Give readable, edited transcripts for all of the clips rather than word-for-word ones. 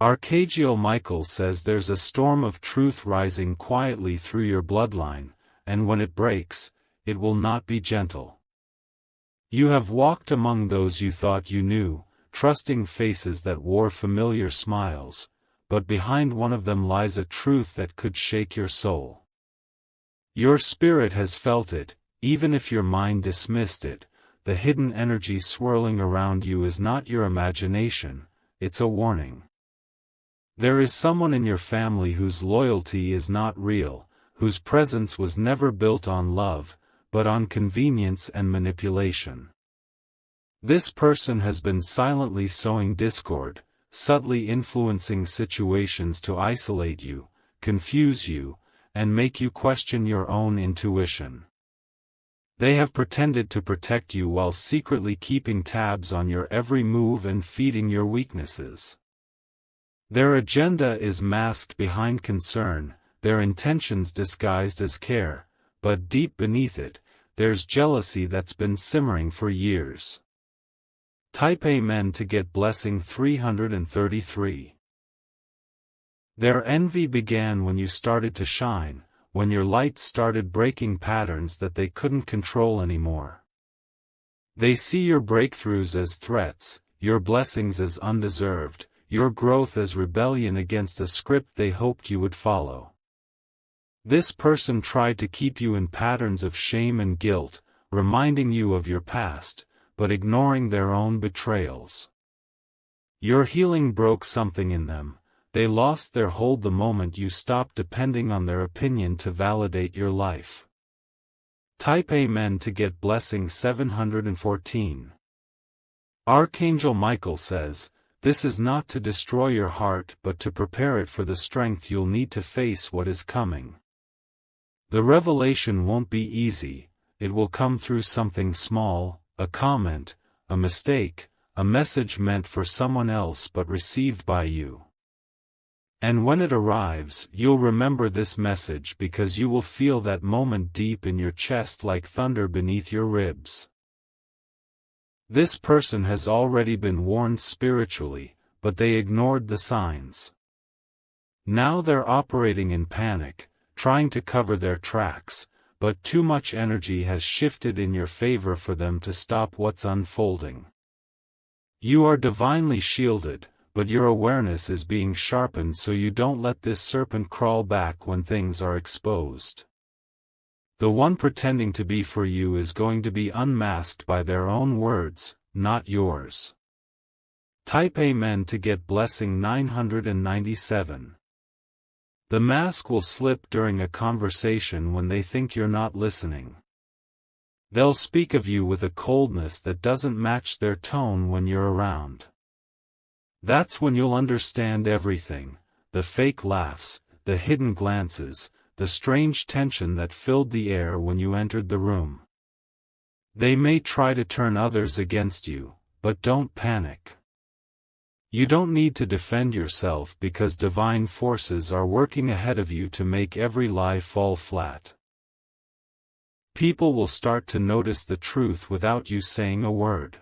Archangel Michael says there's a storm of truth rising quietly through your bloodline, and when it breaks, it will not be gentle. You have walked among those you thought you knew, trusting faces that wore familiar smiles, but behind one of them lies a truth that could shake your soul. Your spirit has felt it, even if your mind dismissed it. The hidden energy swirling around you is not your imagination, it's a warning. There is someone in your family whose loyalty is not real, whose presence was never built on love, but on convenience and manipulation. This person has been silently sowing discord, subtly influencing situations to isolate you, confuse you, and make you question your own intuition. They have pretended to protect you while secretly keeping tabs on your every move and feeding your weaknesses. Their agenda is masked behind concern, their intentions disguised as care, but deep beneath it, there's jealousy that's been simmering for years. Type Amen to get blessing 333. Their envy began when you started to shine, when your light started breaking patterns that they couldn't control anymore. They see your breakthroughs as threats, your blessings as undeserved, your growth as rebellion against a script they hoped you would follow. This person tried to keep you in patterns of shame and guilt, reminding you of your past, but ignoring their own betrayals. Your healing broke something in them. They lost their hold the moment you stopped depending on their opinion to validate your life. Type Amen to get blessing 714. Archangel Michael says, this is not to destroy your heart but to prepare it for the strength you'll need to face what is coming. The revelation won't be easy, it will come through something small, a comment, a mistake, a message meant for someone else but received by you. And when it arrives, you'll remember this message because you will feel that moment deep in your chest like thunder beneath your ribs. This person has already been warned spiritually, but they ignored the signs. Now they're operating in panic, trying to cover their tracks, but too much energy has shifted in your favor for them to stop what's unfolding. You are divinely shielded, but your awareness is being sharpened so you don't let this serpent crawl back when things are exposed. The one pretending to be for you is going to be unmasked by their own words, not yours. Type Amen to get blessing 997. The mask will slip during a conversation when they think you're not listening. They'll speak of you with a coldness that doesn't match their tone when you're around. That's when you'll understand everything, the fake laughs, the hidden glances, the strange tension that filled the air when you entered the room. They may try to turn others against you, but don't panic. You don't need to defend yourself because divine forces are working ahead of you to make every lie fall flat. People will start to notice the truth without you saying a word.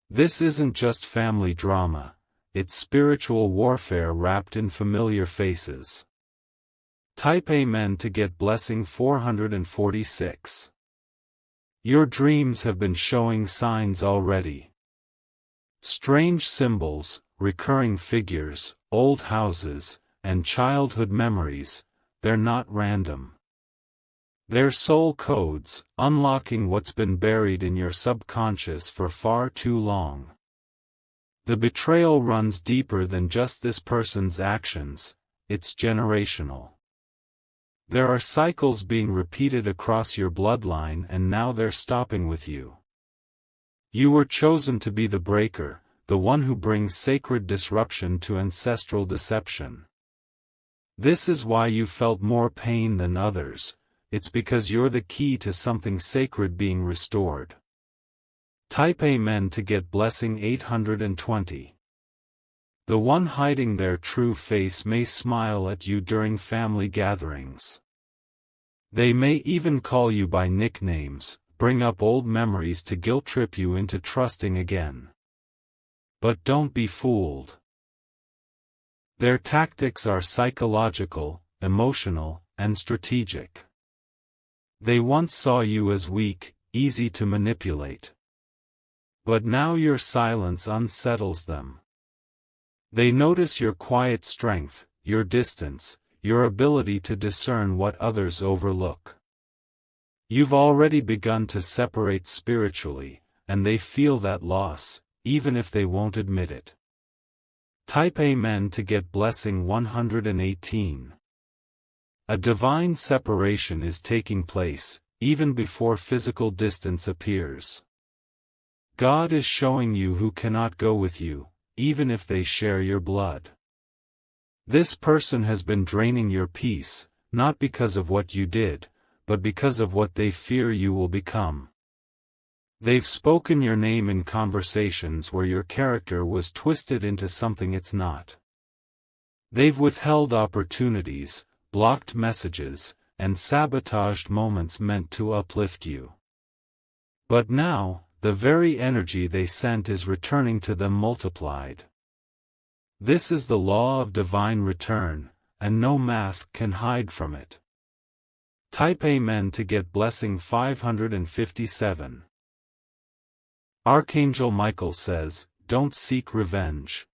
This isn't just family drama, it's spiritual warfare wrapped in familiar faces. Type Amen to get blessing 446. Your dreams have been showing signs already. Strange symbols, recurring figures, old houses, and childhood memories, they're not random. They're soul codes, unlocking what's been buried in your subconscious for far too long. The betrayal runs deeper than just this person's actions, it's generational. There are cycles being repeated across your bloodline and now they're stopping with you. You were chosen to be the breaker, the one who brings sacred disruption to ancestral deception. This is why you felt more pain than others, it's because you're the key to something sacred being restored. Type Amen to get blessing 820. The one hiding their true face may smile at you during family gatherings. They may even call you by nicknames, bring up old memories to guilt-trip you into trusting again. But don't be fooled. Their tactics are psychological, emotional, and strategic. They once saw you as weak, easy to manipulate. But now your silence unsettles them. They notice your quiet strength, your distance, your ability to discern what others overlook. You've already begun to separate spiritually, and they feel that loss, even if they won't admit it. Type Amen to get blessing 118. A divine separation is taking place, even before physical distance appears. God is showing you who cannot go with you, even if they share your blood. This person has been draining your peace, not because of what you did, but because of what they fear you will become. They've spoken your name in conversations where your character was twisted into something it's not. They've withheld opportunities, blocked messages, and sabotaged moments meant to uplift you. But now, the very energy they sent is returning to them multiplied. This is the law of divine return, and no mask can hide from it. Type Amen to get blessing 557. Archangel Michael says, don't seek revenge.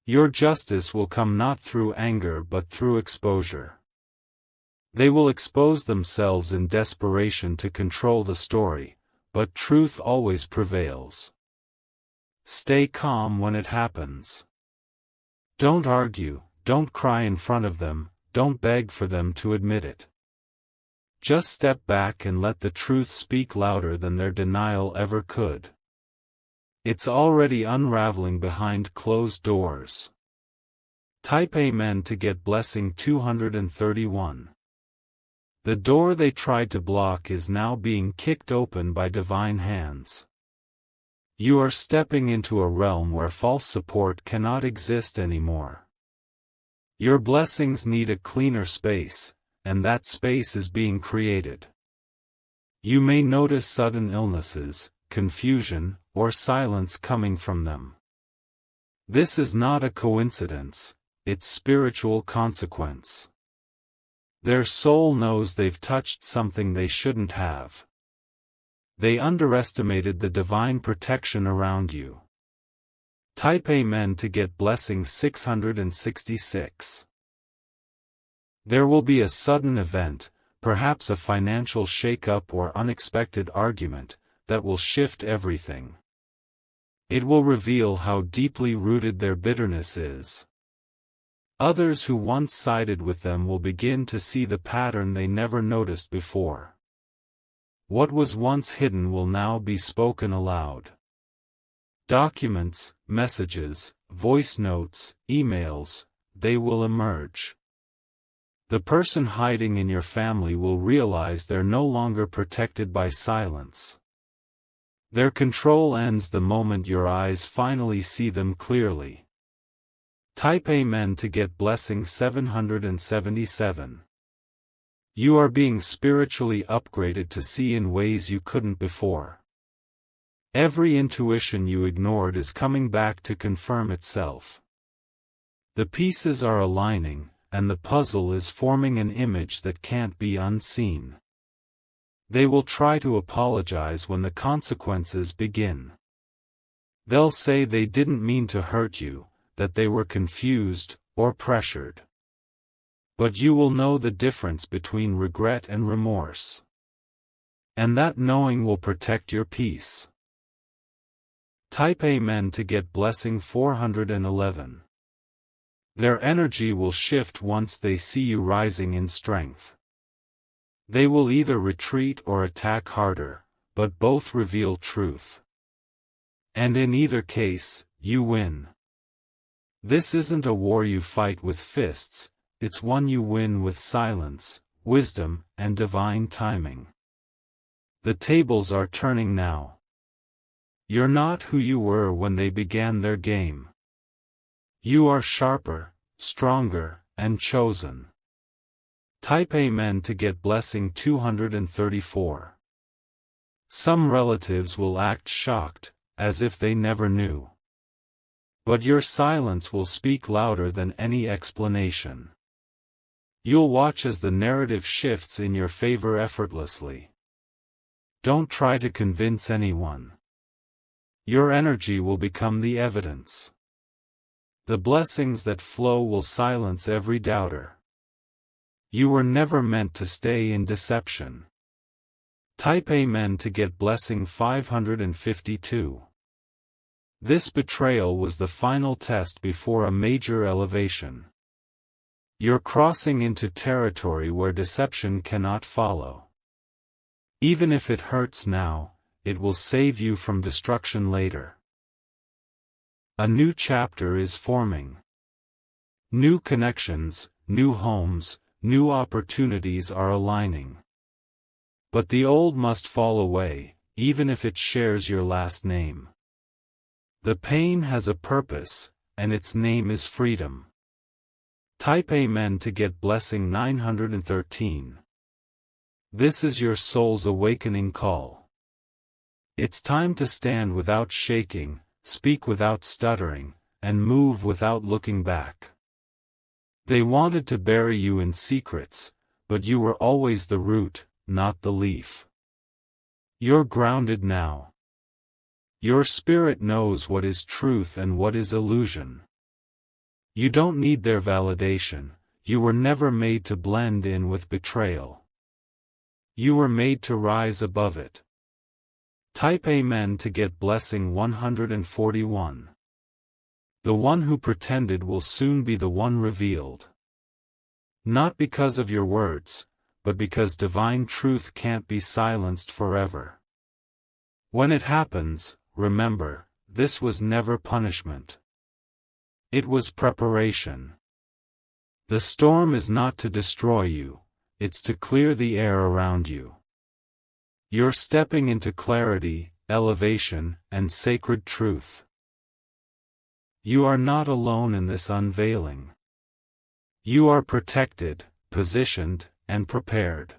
Your justice will come not through anger but through exposure. They will expose themselves in desperation to control the story, but truth always prevails. Stay calm when it happens. Don't argue, don't cry in front of them, don't beg for them to admit it. Just step back and let the truth speak louder than their denial ever could. It's already unraveling behind closed doors. Type Amen to get blessing 231. The door they tried to block is now being kicked open by divine hands. You are stepping into a realm where false support cannot exist anymore. Your blessings need a cleaner space, and that space is being created. You may notice sudden illnesses, confusion, or silence coming from them. This is not a coincidence, it's spiritual consequence. Their soul knows they've touched something they shouldn't have. They underestimated the divine protection around you. Type Amen to get blessing 666. There will be a sudden event, perhaps a financial shake-up or unexpected argument, that will shift everything. It will reveal how deeply rooted their bitterness is. Others who once sided with them will begin to see the pattern they never noticed before. What was once hidden will now be spoken aloud. Documents, messages, voice notes, emails, they will emerge. The person hiding in your family will realize they're no longer protected by silence. Their control ends the moment your eyes finally see them clearly. Type Amen to get blessing 777. You are being spiritually upgraded to see in ways you couldn't before. Every intuition you ignored is coming back to confirm itself. The pieces are aligning, and the puzzle is forming an image that can't be unseen. They will try to apologize when the consequences begin. They'll say they didn't mean to hurt you, that they were confused, or pressured. But you will know the difference between regret and remorse. And that knowing will protect your peace. Type Amen to get blessing 411. Their energy will shift once they see you rising in strength. They will either retreat or attack harder, but both reveal truth. And in either case, you win. This isn't a war you fight with fists, it's one you win with silence, wisdom, and divine timing. The tables are turning now. You're not who you were when they began their game. You are sharper, stronger, and chosen. Type Amen to get blessing 234. Some relatives will act shocked, as if they never knew. But your silence will speak louder than any explanation. You'll watch as the narrative shifts in your favor effortlessly. Don't try to convince anyone. Your energy will become the evidence. The blessings that flow will silence every doubter. You were never meant to stay in deception. Type Amen to get blessing 552. This betrayal was the final test before a major elevation. You're crossing into territory where deception cannot follow. Even if it hurts now, it will save you from destruction later. A new chapter is forming. New connections, new homes, new opportunities are aligning. But the old must fall away, even if it shares your last name. The pain has a purpose, and its name is freedom. Type Amen to get blessing 913. This is your soul's awakening call. It's time to stand without shaking, speak without stuttering, and move without looking back. They wanted to bury you in secrets, but you were always the root, not the leaf. You're grounded now. Your spirit knows what is truth and what is illusion. You don't need their validation. You were never made to blend in with betrayal. You were made to rise above it. Type Amen to get blessing 141. The one who pretended will soon be the one revealed. Not because of your words, but because divine truth can't be silenced forever. When it happens, remember, this was never punishment. It was preparation. The storm is not to destroy you, it's to clear the air around you. You're stepping into clarity, elevation, and sacred truth. You are not alone in this unveiling. You are protected, positioned, and prepared.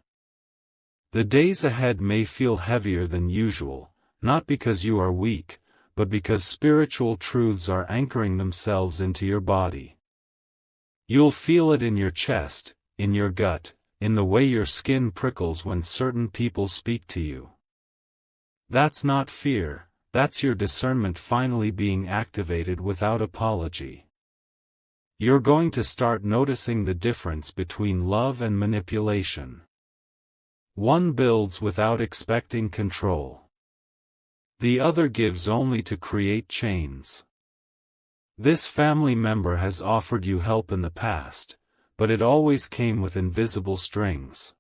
The days ahead may feel heavier than usual, not because you are weak, but because spiritual truths are anchoring themselves into your body. You'll feel it in your chest, in your gut, in the way your skin prickles when certain people speak to you. That's not fear, that's your discernment finally being activated without apology. You're going to start noticing the difference between love and manipulation. One builds without expecting control. The other gives only to create chains. This family member has offered you help in the past, but it always came with invisible strings.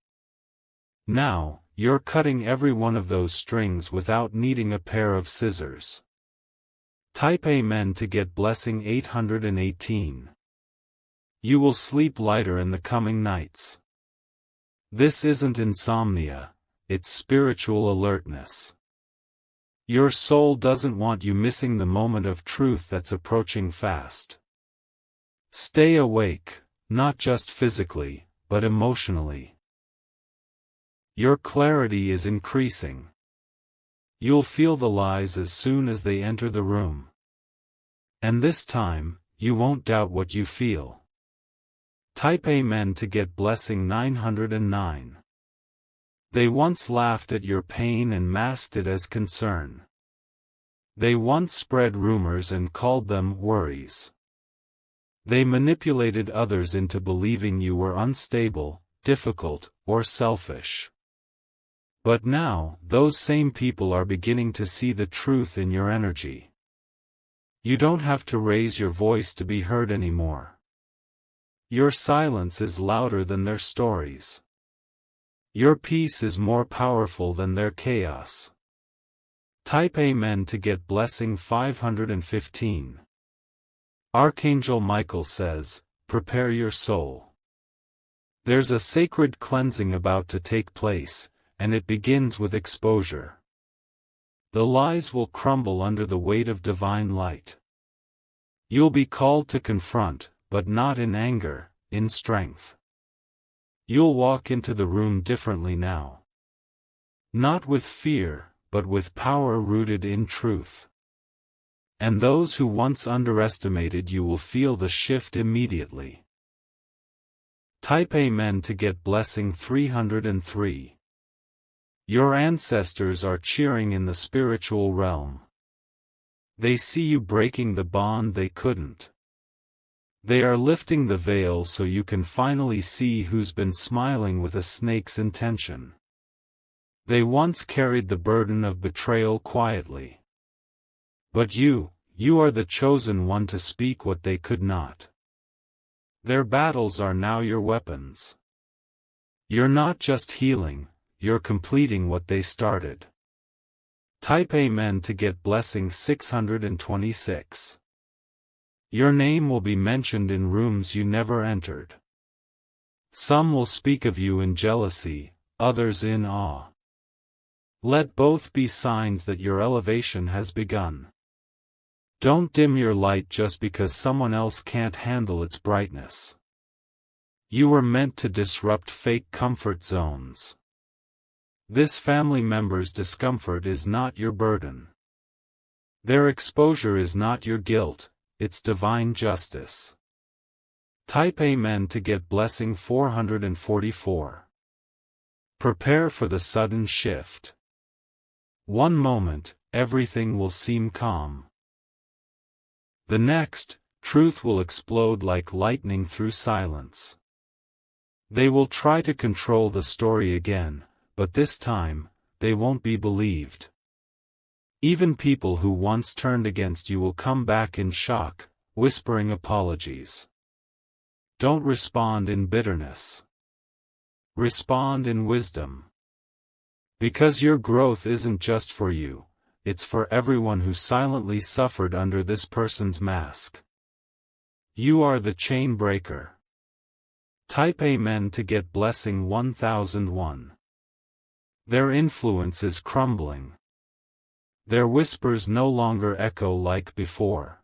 Now, you're cutting every one of those strings without needing a pair of scissors. Type Amen to get blessing 818. You will sleep lighter in the coming nights. This isn't insomnia, it's spiritual alertness. Your soul doesn't want you missing the moment of truth that's approaching fast. Stay awake, not just physically, but emotionally. Your clarity is increasing. You'll feel the lies as soon as they enter the room. And this time, you won't doubt what you feel. Type Amen to get blessing 909. They once laughed at your pain and masked it as concern. They once spread rumors and called them worries. They manipulated others into believing you were unstable, difficult, or selfish. But now, those same people are beginning to see the truth in your energy. You don't have to raise your voice to be heard anymore. Your silence is louder than their stories. Your peace is more powerful than their chaos. Type Amen to get blessing 515. Archangel Michael says, prepare your soul. There's a sacred cleansing about to take place, and it begins with exposure. The lies will crumble under the weight of divine light. You'll be called to confront, but not in anger, in strength. You'll walk into the room differently now. Not with fear, but with power rooted in truth. And those who once underestimated you will feel the shift immediately. Type Amen to get blessing 303. Your ancestors are cheering in the spiritual realm. They see you breaking the bond they couldn't. They are lifting the veil so you can finally see who's been smiling with a snake's intention. They once carried the burden of betrayal quietly. But you are the chosen one to speak what they could not. Their battles are now your weapons. You're not just healing, you're completing what they started. Type Amen to get blessing 626. Your name will be mentioned in rooms you never entered. Some will speak of you in jealousy, others in awe. Let both be signs that your elevation has begun. Don't dim your light just because someone else can't handle its brightness. You were meant to disrupt fake comfort zones. This family member's discomfort is not your burden. Their exposure is not your guilt, it's divine justice. Type Amen to get blessing 444. Prepare for the sudden shift. One moment, everything will seem calm. The next, truth will explode like lightning through silence. They will try to control the story again, but this time, they won't be believed. Even people who once turned against you will come back in shock, whispering apologies. Don't respond in bitterness. Respond in wisdom. Because your growth isn't just for you, it's for everyone who silently suffered under this person's mask. You are the chain breaker. Type Amen to get blessing 1001. Their influence is crumbling. Their whispers no longer echo like before.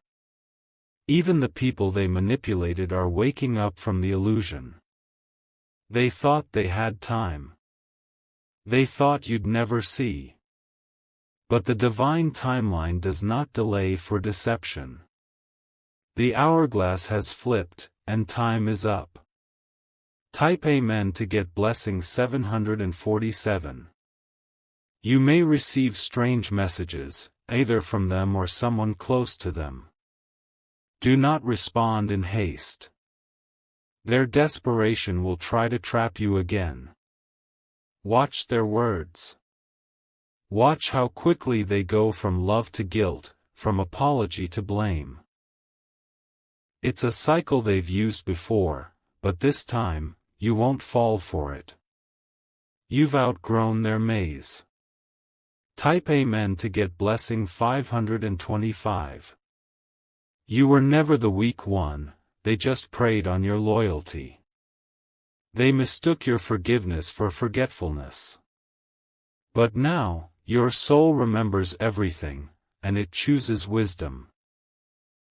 Even the people they manipulated are waking up from the illusion. They thought they had time. They thought you'd never see. But the divine timeline does not delay for deception. The hourglass has flipped, and time is up. Type Amen to get blessing 747. You may receive strange messages, either from them or someone close to them. Do not respond in haste. Their desperation will try to trap you again. Watch their words. Watch how quickly they go from love to guilt, from apology to blame. It's a cycle they've used before, but this time, you won't fall for it. You've outgrown their maze. Type Amen to get blessing 525. You were never the weak one, they just preyed on your loyalty. They mistook your forgiveness for forgetfulness. But now, your soul remembers everything, and it chooses wisdom.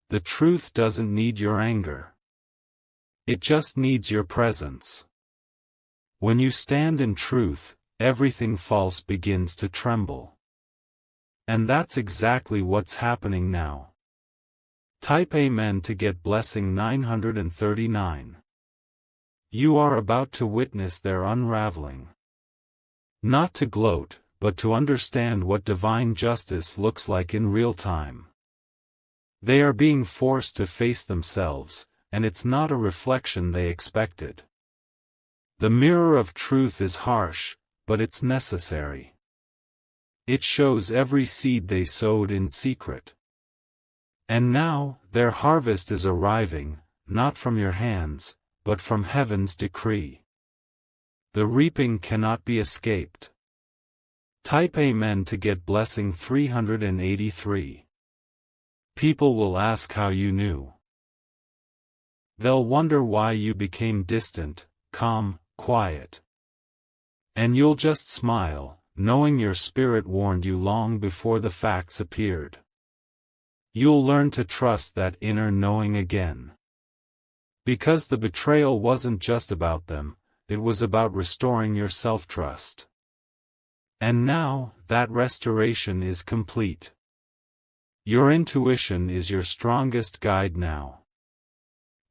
The truth doesn't need your anger. It just needs your presence. When you stand in truth, everything false begins to tremble. And that's exactly what's happening now. Type Amen to get blessing 939. You are about to witness their unraveling. Not to gloat, but to understand what divine justice looks like in real time. They are being forced to face themselves, and it's not a reflection they expected. The mirror of truth is harsh, but it's necessary. It shows every seed they sowed in secret. And now, their harvest is arriving, not from your hands, but from heaven's decree. The reaping cannot be escaped. Type Amen to get blessing 383. People will ask how you knew. They'll wonder why you became distant, calm, quiet. And you'll just smile, knowing your spirit warned you long before the facts appeared. You'll learn to trust that inner knowing again. Because the betrayal wasn't just about them, it was about restoring your self-trust. And now, that restoration is complete. Your intuition is your strongest guide now.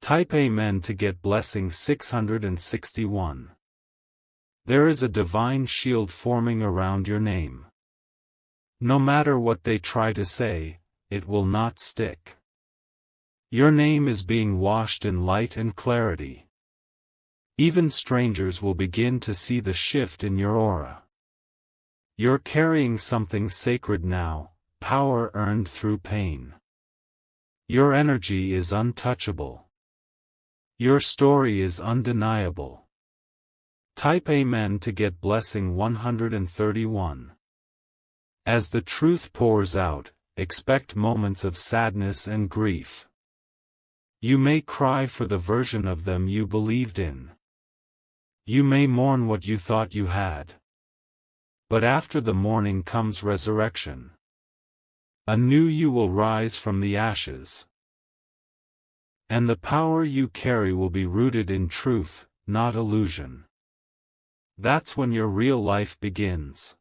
Type Amen to get blessing 661. There is a divine shield forming around your name. No matter what they try to say, it will not stick. Your name is being washed in light and clarity. Even strangers will begin to see the shift in your aura. You're carrying something sacred now, power earned through pain. Your energy is untouchable. Your story is undeniable. Type Amen to get blessing 131. As the truth pours out, expect moments of sadness and grief. You may cry for the version of them you believed in. You may mourn what you thought you had. But after the mourning comes resurrection. A new you will rise from the ashes. And the power you carry will be rooted in truth, not illusion. That's when your real life begins.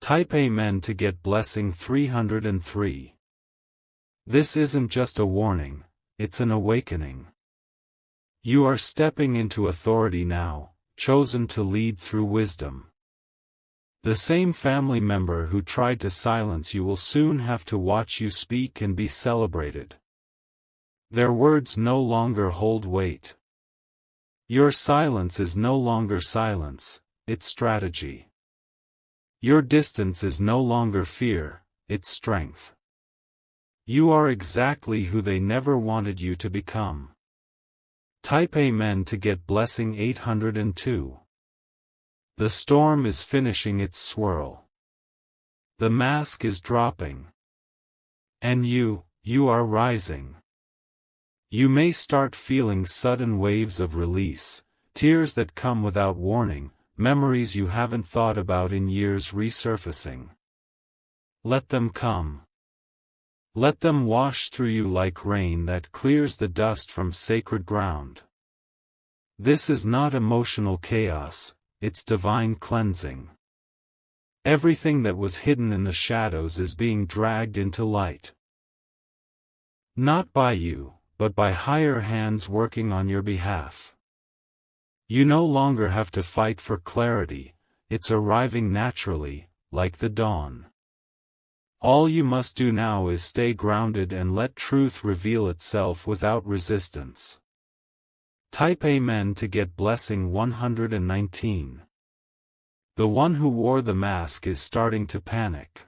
Type Amen to get blessing 303. This isn't just a warning, it's an awakening. You are stepping into authority now, chosen to lead through wisdom. The same family member who tried to silence you will soon have to watch you speak and be celebrated. Their words no longer hold weight. Your silence is no longer silence, it's strategy. Your distance is no longer fear, it's strength. You are exactly who they never wanted you to become. Type Amen to get blessing 802. The storm is finishing its swirl. The mask is dropping. And you are rising. You may start feeling sudden waves of release, tears that come without warning, memories you haven't thought about in years resurfacing. Let them come. Let them wash through you like rain that clears the dust from sacred ground. This is not emotional chaos, it's divine cleansing. Everything that was hidden in the shadows is being dragged into light. Not by you, but by higher hands working on your behalf. You no longer have to fight for clarity, it's arriving naturally, like the dawn. All you must do now is stay grounded and let truth reveal itself without resistance. Type Amen to get blessing 119. The one who wore the mask is starting to panic.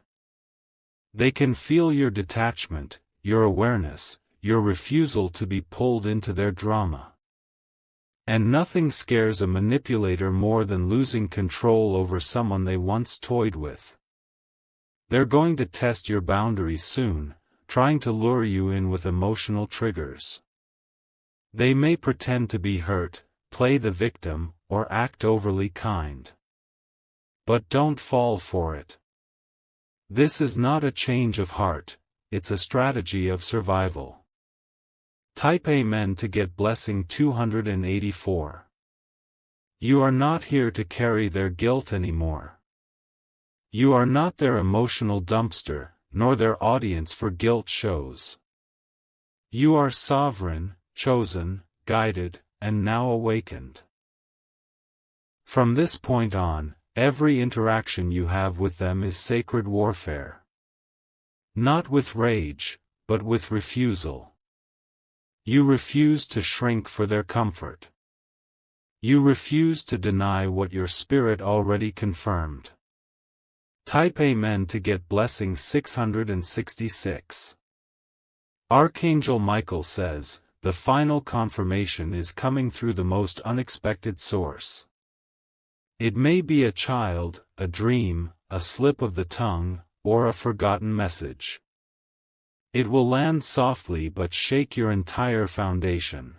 They can feel your detachment, your awareness, your refusal to be pulled into their drama. And nothing scares a manipulator more than losing control over someone they once toyed with. They're going to test your boundaries soon, trying to lure you in with emotional triggers. They may pretend to be hurt, play the victim, or act overly kind. But don't fall for it. This is not a change of heart, it's a strategy of survival. Type Amen to get blessing 284. You are not here to carry their guilt anymore. You are not their emotional dumpster, nor their audience for guilt shows. You are sovereign, chosen, guided, and now awakened. From this point on, every interaction you have with them is sacred warfare. Not with rage, but with refusal. You refuse to shrink for their comfort. You refuse to deny what your spirit already confirmed. Type Amen to get blessing 666. Archangel Michael says, the final confirmation is coming through the most unexpected source. It may be a child, a dream, a slip of the tongue, or a forgotten message. It will land softly but shake your entire foundation.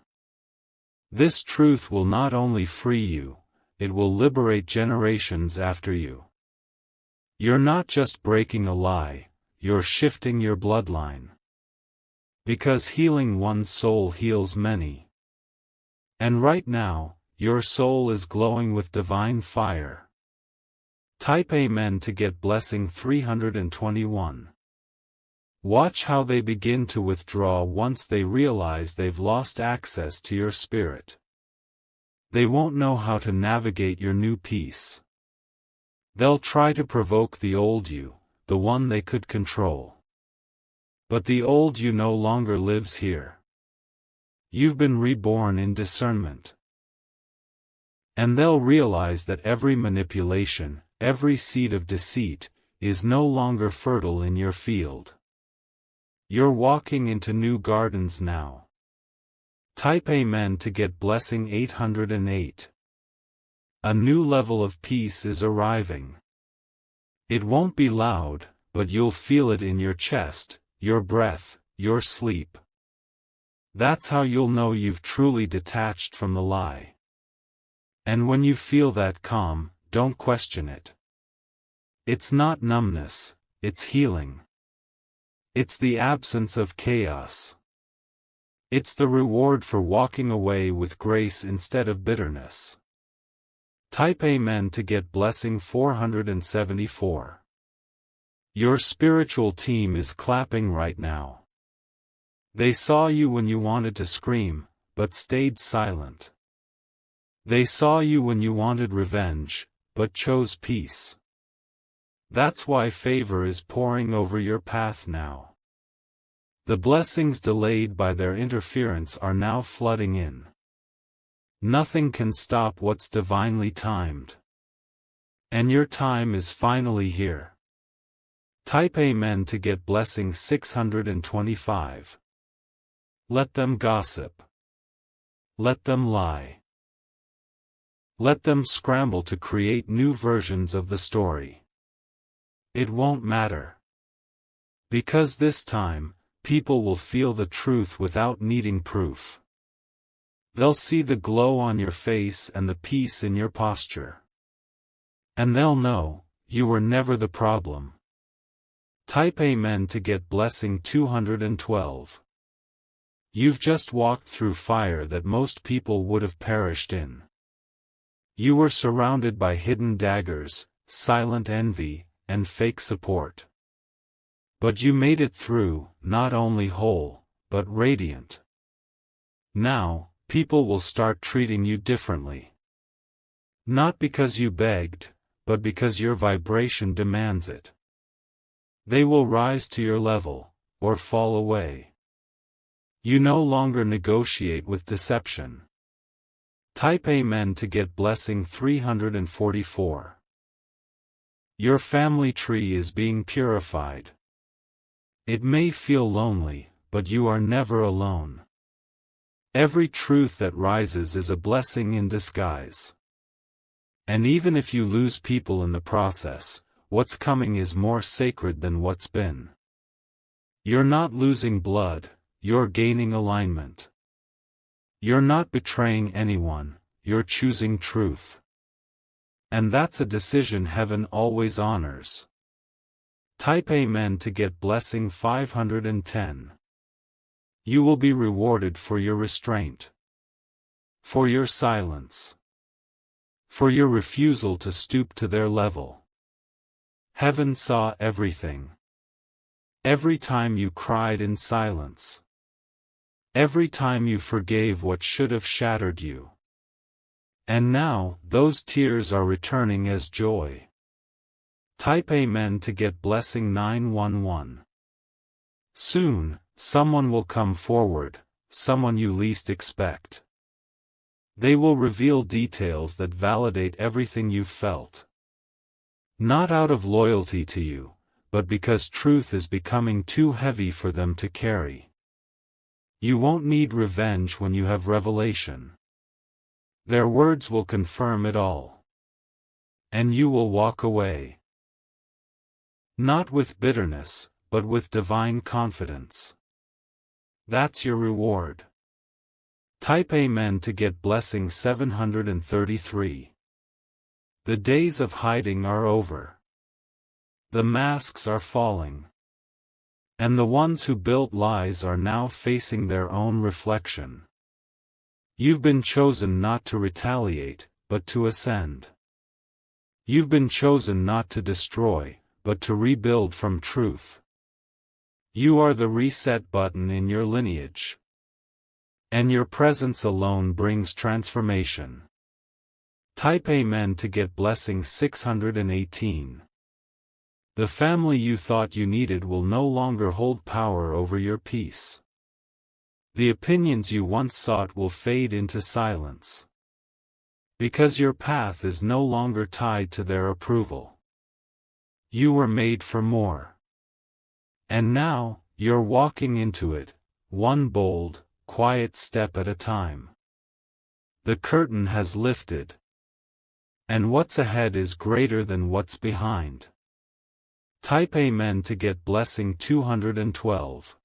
This truth will not only free you, it will liberate generations after you. You're not just breaking a lie, you're shifting your bloodline. Because healing one soul heals many. And right now, your soul is glowing with divine fire. Type Amen to get blessing 321. Watch how they begin to withdraw once they realize they've lost access to your spirit. They won't know how to navigate your new peace. They'll try to provoke the old you, the one they could control. But the old you no longer lives here. You've been reborn in discernment. And they'll realize that every manipulation, every seed of deceit, is no longer fertile in your field. You're walking into new gardens now. Type Amen to get blessing 808. A new level of peace is arriving. It won't be loud, but you'll feel it in your chest, your breath, your sleep. That's how you'll know you've truly detached from the lie. And when you feel that calm, don't question it. It's not numbness, it's healing. It's the absence of chaos. It's the reward for walking away with grace instead of bitterness. Type Amen to get blessing 474. Your spiritual team is clapping right now. They saw you when you wanted to scream, but stayed silent. They saw you when you wanted revenge, but chose peace. That's why favor is pouring over your path now. The blessings delayed by their interference are now flooding in. Nothing can stop what's divinely timed. And your time is finally here. Type Amen to get blessing 625. Let them gossip. Let them lie. Let them scramble to create new versions of the story. It won't matter. Because this time, people will feel the truth without needing proof. They'll see the glow on your face and the peace in your posture. And they'll know, you were never the problem. Type Amen to get blessing 212. You've just walked through fire that most people would have perished in. You were surrounded by hidden daggers, silent envy, and fake support. But you made it through, not only whole, but radiant. Now, people will start treating you differently. Not because you begged, but because your vibration demands it. They will rise to your level, or fall away. You no longer negotiate with deception. Type Amen to get blessing 344. Your family tree is being purified. It may feel lonely, but you are never alone. Every truth that rises is a blessing in disguise. And even if you lose people in the process, what's coming is more sacred than what's been. You're not losing blood, you're gaining alignment. You're not betraying anyone, you're choosing truth. And that's a decision heaven always honors. Type Amen to get blessing 510. You will be rewarded for your restraint. For your silence. For your refusal to stoop to their level. Heaven saw everything. Every time you cried in silence. Every time you forgave what should have shattered you. And now, those tears are returning as joy. Type Amen to get blessing 911. Soon, someone will come forward, someone you least expect. They will reveal details that validate everything you've felt. Not out of loyalty to you, but because truth is becoming too heavy for them to carry. You won't need revenge when you have revelation. Their words will confirm it all. And you will walk away. Not with bitterness, but with divine confidence. That's your reward. Type Amen to get blessing 733. The days of hiding are over. The masks are falling. And the ones who built lies are now facing their own reflection. You've been chosen not to retaliate, but to ascend. You've been chosen not to destroy, but to rebuild from truth. You are the reset button in your lineage. And your presence alone brings transformation. Type Amen to get blessing 618. The family you thought you needed will no longer hold power over your peace. The opinions you once sought will fade into silence. Because your path is no longer tied to their approval. You were made for more. And now, you're walking into it, one bold, quiet step at a time. The curtain has lifted. And what's ahead is greater than what's behind. Type Amen to get blessing 212.